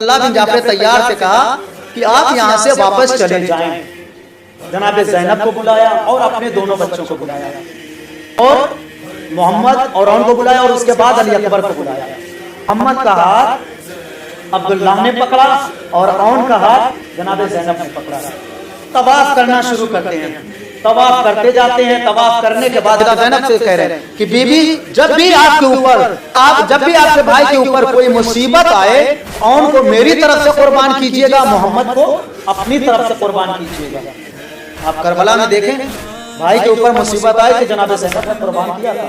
عبداللہ بن جعفر طیار سے کہا کہ آپ یہاں سے واپس چلے جائیں۔ جناب زینب کو بلایا اور اپنے دونوں بچوں کو بلایا اور محمد اور اون کو بلایا اور اس کے بعد علی اکبر کو بلایا۔ محمد کا ہاتھ عبداللہ نے پکڑا اور اون کا ہاتھ جناب زینب نے پکڑا۔ طواف کرنا شروع کرتے ہیں، طواف کرتے جاتے ہیں۔ طواف کرنے کے بعد زینب سے کہہ رہے ہیں کہ بی بی جب بھی آپ کے اوپر جب بھی آپ کے بھائی کے اوپر کوئی مصیبت آئے، اون کو میری طرف سے قربان کیجئے گا، محمد کو اپنی طرف سے قربان کیجئے گا۔ آپ کربلا میں دیکھیں بھائی کے اوپر مصیبت آئی کہ جناب زینب نے قربان کیا تھا۔